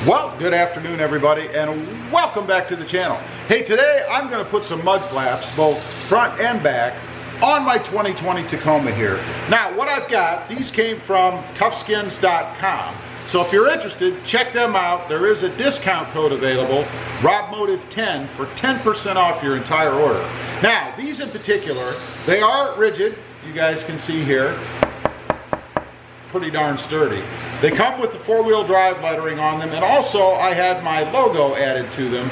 Well, good afternoon everybody, and welcome back to the channel. Hey, today I'm going to put some mud flaps, both front and back, on my 2020 Tacoma here. Now, what I've got, these came from Tufskinz.com. So if you're interested, check them out. There is a discount code available, RobMotive 10, for 10% off your entire order. Now, these in particular, they are rigid, you guys can see here. Pretty darn sturdy. They come with the four-wheel drive lettering on them, and also I had my logo added to them.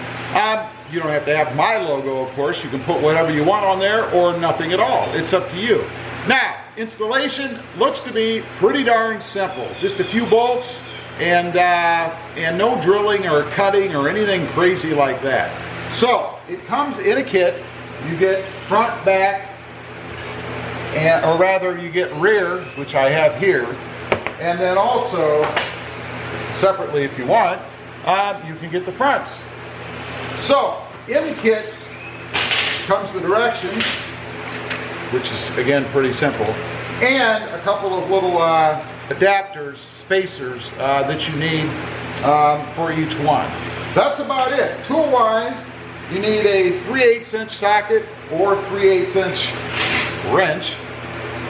You don't have to have my logo, of course. You can put whatever you want on there or nothing at all. It's up to you. Now, installation looks to be pretty darn simple. Just a few bolts and no drilling or cutting or anything crazy like that. So it comes in a kit. You get front, back, or rather you get rear, which I have here, and then also separately if you want, you can get the fronts. So in the kit comes the directions, which is again pretty simple, and a couple of little adapters, spacers that you need for each one. That's about it. Tool wise, you need a 3/8 inch socket or 3/8 inch wrench,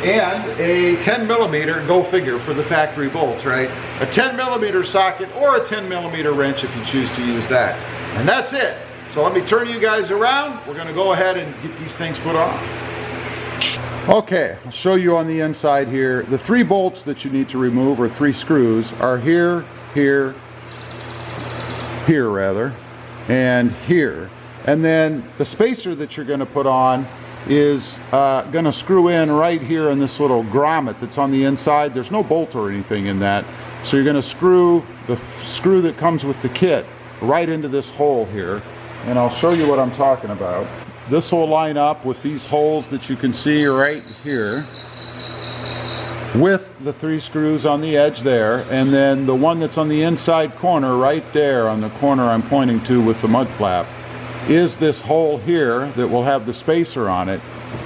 and a 10mm, go figure for the factory bolts, right? A 10mm socket or a 10mm wrench if you choose to use that. And that's it. So let me turn you guys around. We're gonna go ahead and get these things put on. Okay, I'll show you on the inside here. The 3 bolts that you need to remove, or 3 screws, are here, here, here rather, and here. And then the spacer that you're gonna put on is going to screw in right here in this little grommet that's on the inside. There's no bolt or anything in that, so you're going to screw the screw that comes with the kit right into this hole here, and I'll show you what I'm talking about. This will line up with these holes that you can see right here with the 3 screws on the edge there, and then the one that's on the inside corner right there on the corner I'm pointing to with the mud flap is this hole here that will have the spacer on it,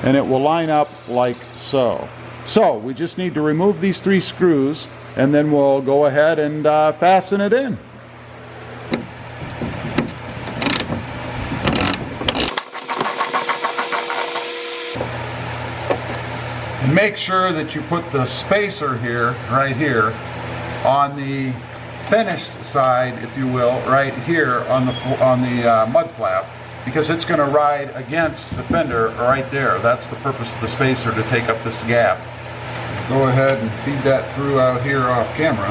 and it will line up like so. So we just need to remove these 3 screws, and then we'll go ahead and fasten it in. And make sure that you put the spacer here, right here, on the finished side, if you will, right here on the mud flap, because it's going to ride against the fender right there. That's the purpose of the spacer, to take up this gap. Go ahead and feed that through out here off camera,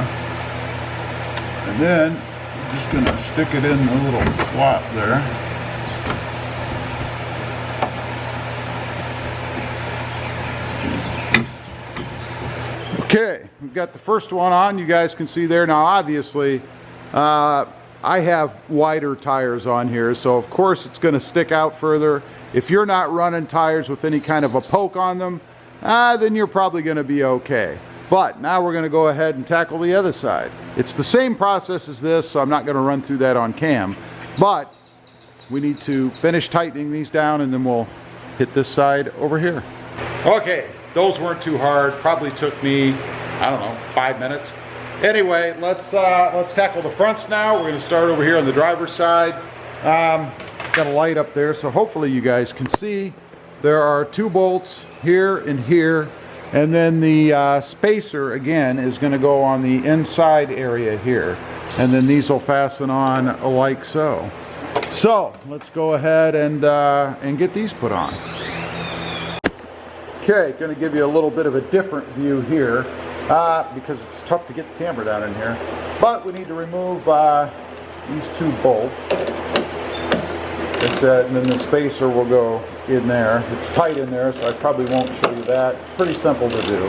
and then I'm just going to stick it in the little slot there. Okay, we've got the first one on. You guys can see there. Now obviously I have wider tires on here, so of course it's going to stick out further. If you're not running tires with any kind of a poke on them, then you're probably going to be okay. But now we're going to go ahead and tackle the other side. It's the same process as this, so I'm not going to run through that on cam, but we need to finish tightening these down, and then we'll hit this side over here. Okay. Those weren't too hard. Probably took me, I don't know, 5 minutes. Anyway, let's tackle the fronts now. We're going to start over here on the driver's side. Got a light up there, so hopefully you guys can see. There are 2 bolts here and here, and then the spacer again is going to go on the inside area here, and then these will fasten on like so. So let's go ahead and get these put on. Okay, going to give you a little bit of a different view here because it's tough to get the camera down in here. But we need to remove these 2 bolts. Like I said, and then the spacer will go in there. It's tight in there, so I probably won't show you that. It's pretty simple to do.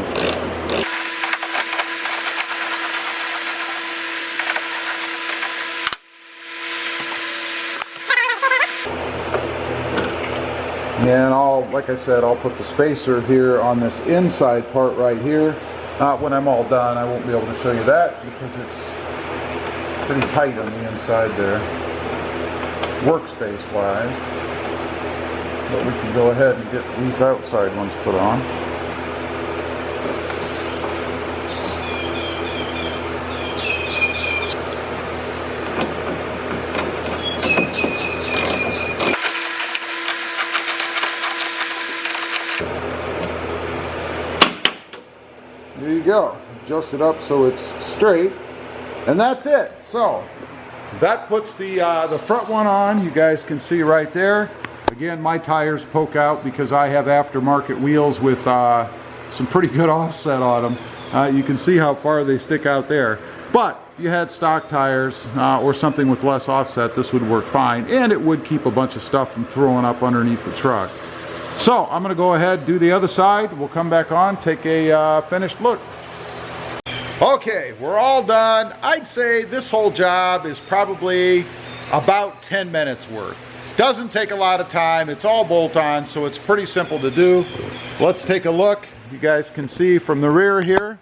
And like I said, I'll put the spacer here on this inside part right here. When I'm all done, I won't be able to show you that because it's pretty tight on the inside there, workspace wise. But we can go ahead and get these outside ones put on. go. Adjust it up so it's straight, and that's it. So that puts the front one on. You guys can see right there. Again, my tires poke out because I have aftermarket wheels with some pretty good offset on them. You can see how far they stick out there. But if you had stock tires or something with less offset, this would work fine, and it would keep a bunch of stuff from throwing up underneath the truck. So I'm going to go ahead, do the other side. We'll come back on, take a finished look. Okay, we're all done. I'd say this whole job is probably about 10 minutes worth. Doesn't take a lot of time. It's all bolt-on, so it's pretty simple to do. Let's take a look. You guys can see from the rear here.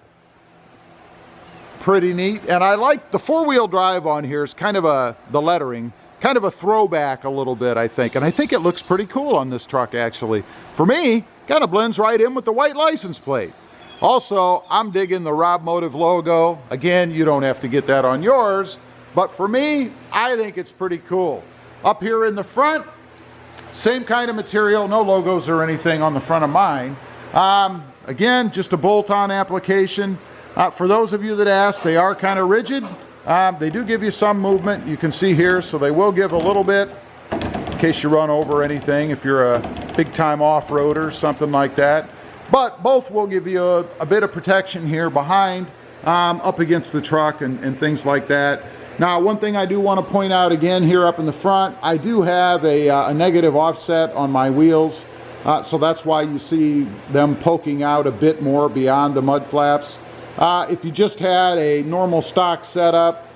Pretty neat. And I like the four-wheel drive on here. Is kind of the lettering, kind of a throwback a little bit, I think. And I think it looks pretty cool on this truck, actually. For me, kind of blends right in with the white license plate. Also, I'm digging the RobMotive logo. Again, you don't have to get that on yours, but for me, I think it's pretty cool. Up here in the front, same kind of material, no logos or anything on the front of mine. Again, just a bolt-on application. For those of you that ask, they are kind of rigid. They do give you some movement, you can see here, so they will give a little bit in case you run over anything, if you're a big-time off-roader, something like that. But both will give you a bit of protection here behind, up against the truck and things like that. Now, one thing I do want to point out again here up in the front, I do have a negative offset on my wheels, so that's why you see them poking out a bit more beyond the mud flaps. If you just had a normal stock setup,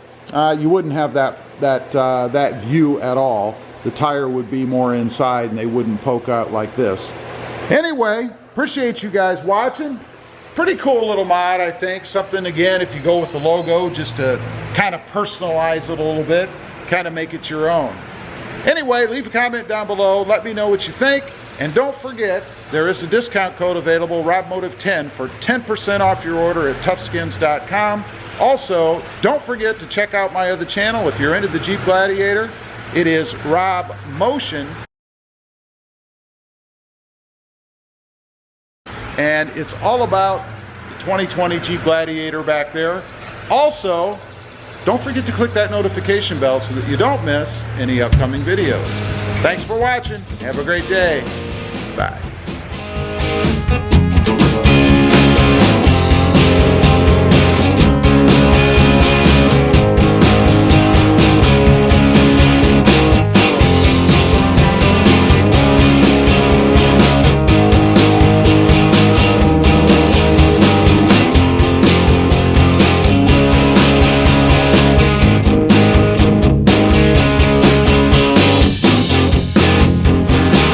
you wouldn't have that view at all. The tire would be more inside and they wouldn't poke out like this. Anyway, appreciate you guys watching. Pretty cool little mod, I think. Something, again, if you go with the logo, just to kind of personalize it a little bit, kind of make it your own. Anyway, leave a comment down below. Let me know what you think. And don't forget, there is a discount code available, RobMotive10, for 10% off your order at Tufskinz.com. Also, don't forget to check out my other channel if you're into the Jeep Gladiator. It is RobMotion. And it's all about the 2020 Jeep Gladiator back there. Also, don't forget to click that notification bell so that you don't miss any upcoming videos. Thanks for watching. Have a great day. Bye.